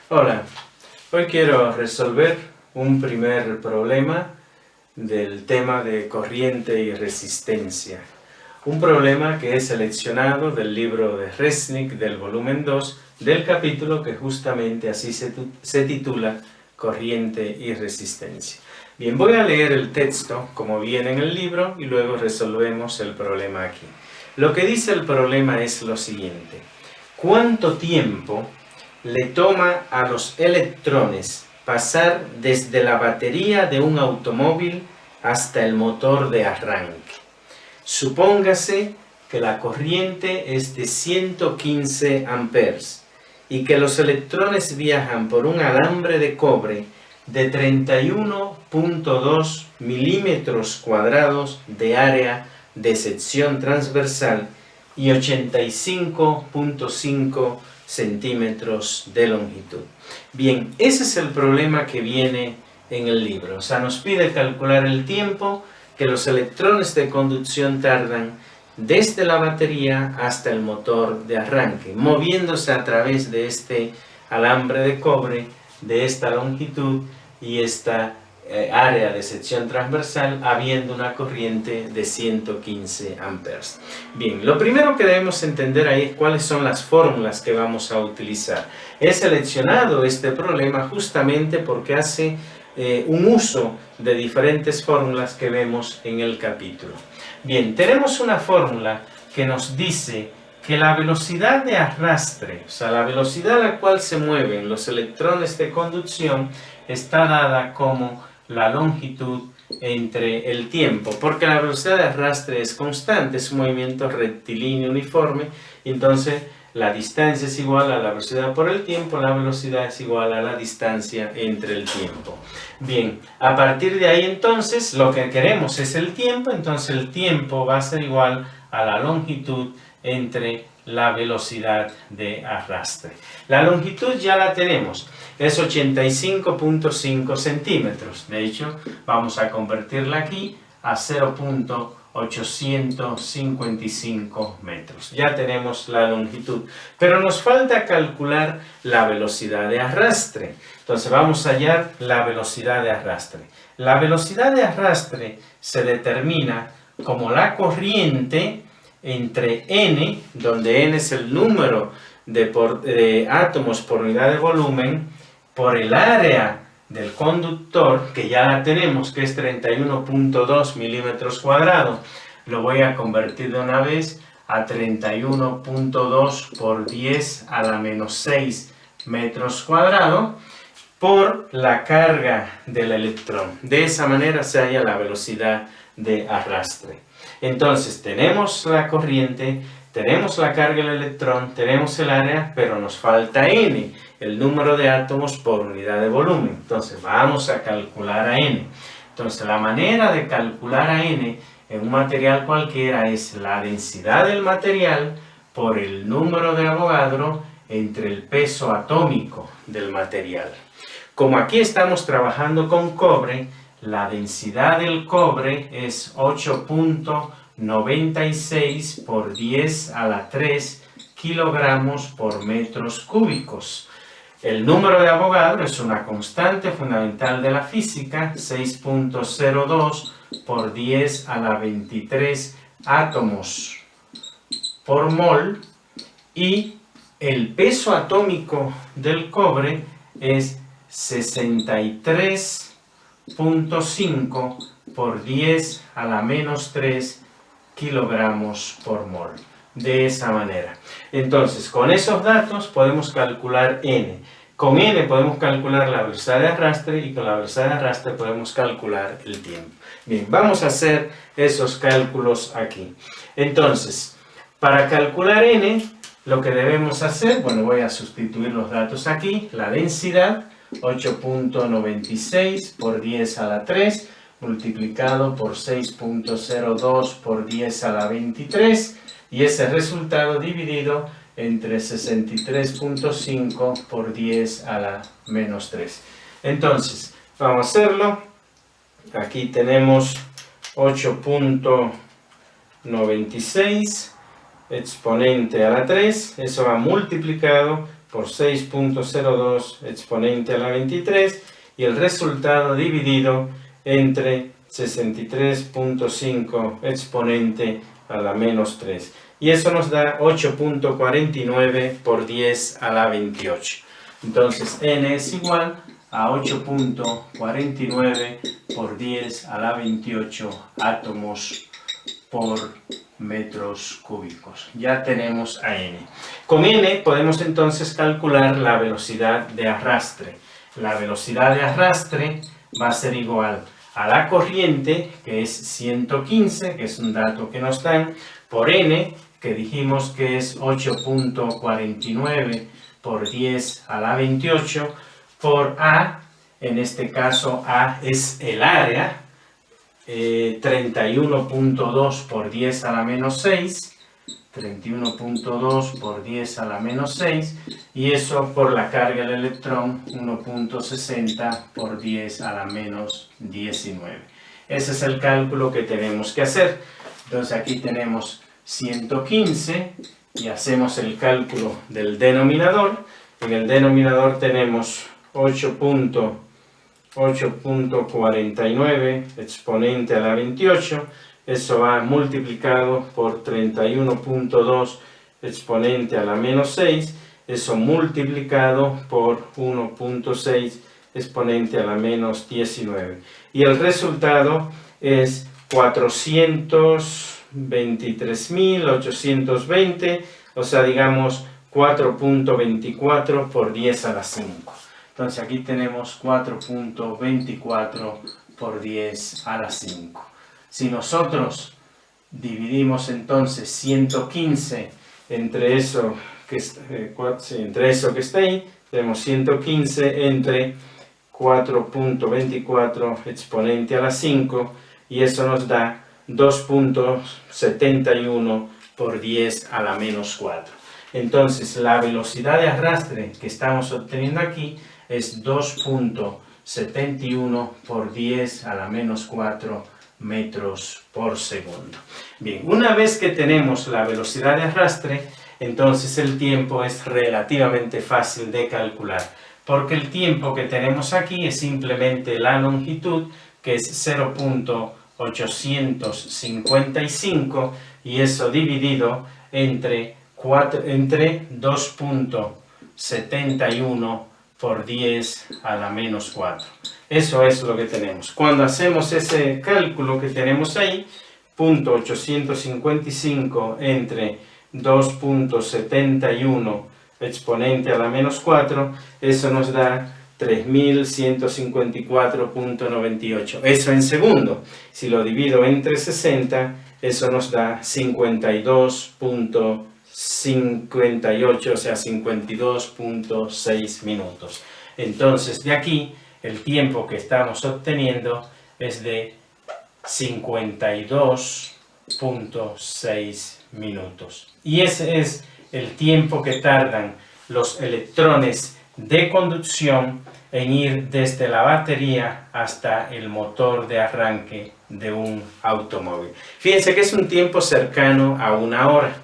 Hola, hoy quiero resolver un primer problema del tema de corriente y resistencia. Un problema que he seleccionado del libro de Resnick del volumen 2 del capítulo que justamente así se titula Corriente y resistencia. Bien, voy a leer el texto como viene en el libro y luego resolvemos el problema aquí. Lo que dice el problema es lo siguiente: ¿cuánto tiempo le toma a los electrones pasar desde la batería de un automóvil hasta el motor de arranque? Supóngase que la corriente es de 115 amperes y que los electrones viajan por un alambre de cobre de 31.2 milímetros cuadrados de área de sección transversal y 85.5 centímetros de longitud. Bien, ese es el problema que viene en el libro. O sea, nos pide calcular el tiempo que los electrones de conducción tardan desde la batería hasta el motor de arranque, moviéndose a través de este alambre de cobre de esta longitud y esta área de sección transversal, habiendo una corriente de 115 amperes. Bien, lo primero que debemos entender ahí es cuáles son las fórmulas que vamos a utilizar. He seleccionado este problema justamente porque hace un uso de diferentes fórmulas que vemos en el capítulo. Bien, tenemos una fórmula que nos dice que la velocidad de arrastre, o sea, la velocidad a la cual se mueven los electrones de conducción, está dada como la longitud entre el tiempo, porque la velocidad de arrastre es constante, es un movimiento rectilíneo uniforme, y entonces la distancia es igual a la velocidad por el tiempo, la velocidad es igual a la distancia entre el tiempo. Bien, a partir de ahí entonces lo que queremos es el tiempo, entonces el tiempo va a ser igual a la longitud entre la velocidad de arrastre. La longitud ya la tenemos, es 85.5 centímetros. De hecho, vamos a convertirla aquí a 0.855 metros. Ya tenemos la longitud, pero nos falta calcular la velocidad de arrastre. Entonces vamos a hallar la velocidad de arrastre. La velocidad de arrastre se determina como la corriente entre n, donde n es el número de átomos por unidad de volumen, por el área del conductor, que ya la tenemos, que es 31.2 milímetros cuadrados. Lo voy a convertir de una vez a 31.2 por 10 a la menos 6 metros cuadrados, por la carga del electrón. De esa manera se halla la velocidad de arrastre. Entonces tenemos la corriente, tenemos la carga del electrón, tenemos el área, pero nos falta n, el número de átomos por unidad de volumen. Entonces vamos a calcular a n. Entonces la manera de calcular a n en un material cualquiera es la densidad del material por el número de Avogadro entre el peso atómico del material. Como aquí estamos trabajando con cobre, la densidad del cobre es 8.96 por 10 a la 3 kilogramos por metros cúbicos. El número de Avogadro es una constante fundamental de la física, 6.02 por 10 a la 23 átomos por mol, y el peso atómico del cobre es 63.5 por 10 a la menos 3 kilogramos por mol. De esa manera. Entonces, con esos datos podemos calcular n. Con n podemos calcular la velocidad de arrastre y con la velocidad de arrastre podemos calcular el tiempo. Bien, vamos a hacer esos cálculos aquí. Entonces, para calcular n, lo que debemos hacer, bueno, voy a sustituir los datos aquí. La densidad, 8.96 por 10 a la 3, multiplicado por 6.02 por 10 a la 23, y ese resultado dividido entre 63.5 por 10 a la menos 3. Entonces, vamos a hacerlo. Aquí tenemos 8.96 exponente a la 3, eso va multiplicado por 6.02 exponente a la 23 y el resultado dividido entre 63.5 exponente a la menos 3. Y eso nos da 8.49 por 10 a la 28. Entonces n es igual a 8.49 por 10 a la 28 átomos por metros cúbicos. Ya tenemos a n. Con n podemos entonces calcular la velocidad de arrastre. La velocidad de arrastre va a ser igual a la corriente, que es 115, que es un dato que nos dan, por n, que dijimos que es 8.49 por 10 a la 28, por a, en este caso a es el área, 31.2 por 10 a la menos 6, 31.2 por 10 a la menos 6, y eso por la carga del electrón, 1.60 por 10 a la menos 19. Ese es el cálculo que tenemos que hacer. Entonces aquí tenemos 115 y hacemos el cálculo del denominador. En el denominador tenemos 8.49 exponente a la 28. Eso va multiplicado por 31.2 exponente a la menos 6. Eso multiplicado por 1.6 exponente a la menos 19. Y el resultado es 423.820, o sea, digamos 4.24 por 10 a la 5. Entonces aquí tenemos 4.24 por 10 a la 5. Si nosotros dividimos entonces 115 entre eso que está ahí, tenemos 115 entre 4.24 exponente a la 5, y eso nos da 2.71 por 10 a la menos 4. Entonces la velocidad de arrastre que estamos obteniendo aquí es 2.71 por 10 a la menos 4 metros por segundo. Bien, una vez que tenemos la velocidad de arrastre, entonces el tiempo es relativamente fácil de calcular, porque el tiempo que tenemos aquí es simplemente la longitud, que es 0.855, y eso dividido entre 2.71 por 10 a la menos 4. Eso es lo que tenemos. Cuando hacemos ese cálculo que tenemos ahí, 0.855 entre 2.71 exponente a la menos 4, eso nos da 3.154.98. Eso en segundo. Si lo divido entre 60, eso nos da 52.58, o sea, 52.6 minutos. Entonces, de aquí, el tiempo que estamos obteniendo es de 52.6 minutos. Y ese es el tiempo que tardan los electrones de conducción en ir desde la batería hasta el motor de arranque de un automóvil. Fíjense que es un tiempo cercano a 1 hora.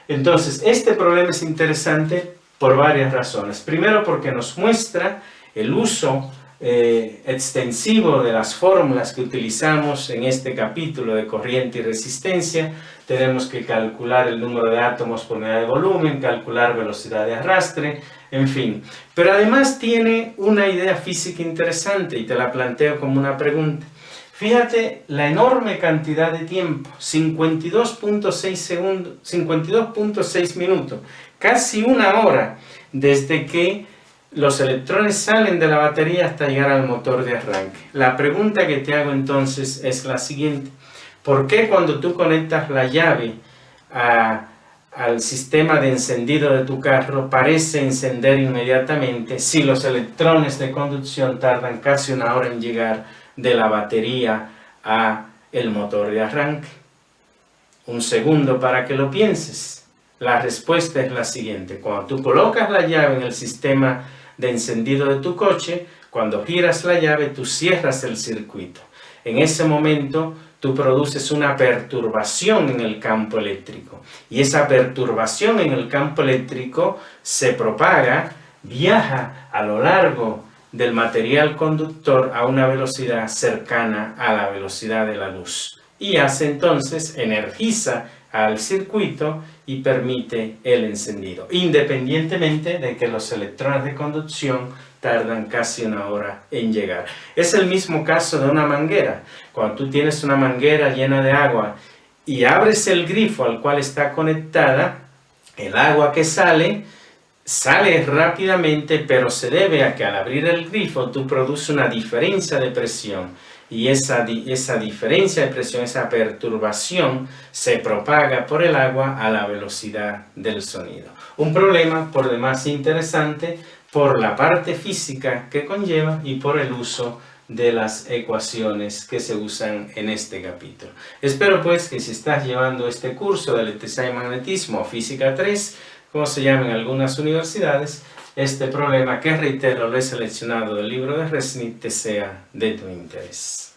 Entonces, este problema es interesante por varias razones. Primero, porque nos muestra el uso extensivo de las fórmulas que utilizamos en este capítulo de corriente y resistencia. Tenemos que calcular el número de átomos por unidad de volumen, calcular velocidad de arrastre, en fin. Pero además tiene una idea física interesante y te la planteo como una pregunta. Fíjate la enorme cantidad de tiempo, 52.6 segundos, 52.6 minutos, casi 1 hora desde que los electrones salen de la batería hasta llegar al motor de arranque. La pregunta que te hago entonces es la siguiente. ¿Por qué cuando tú conectas la llave al sistema de encendido de tu carro parece encender inmediatamente si los electrones de conducción tardan casi 1 hora en llegar de la batería a el motor de arranque? Un segundo para que lo pienses. La respuesta es la siguiente. Cuando tú colocas la llave en el sistema de encendido de tu coche, cuando giras la llave, tú cierras el circuito. En ese momento, tú produces una perturbación en el campo eléctrico. Y esa perturbación en el campo eléctrico se propaga, viaja a lo largo del material conductor a una velocidad cercana a la velocidad de la luz. Y hace entonces, energiza al circuito y permite el encendido, independientemente de que los electrones de conducción tardan casi una hora en llegar. Es el mismo caso de una manguera. Cuando tú tienes una manguera llena de agua y abres el grifo al cual está conectada, el agua que sale rápidamente, pero se debe a que al abrir el grifo tú produces una diferencia de presión. Y esa diferencia de presión, esa perturbación, se propaga por el agua a la velocidad del sonido. Un problema por demás interesante por la parte física que conlleva y por el uso de las ecuaciones que se usan en este capítulo. Espero pues que si estás llevando este curso de electricidad y magnetismo o física 3, como se llama en algunas universidades, este problema que reitero lo he seleccionado del libro de Resnick te sea de tu interés.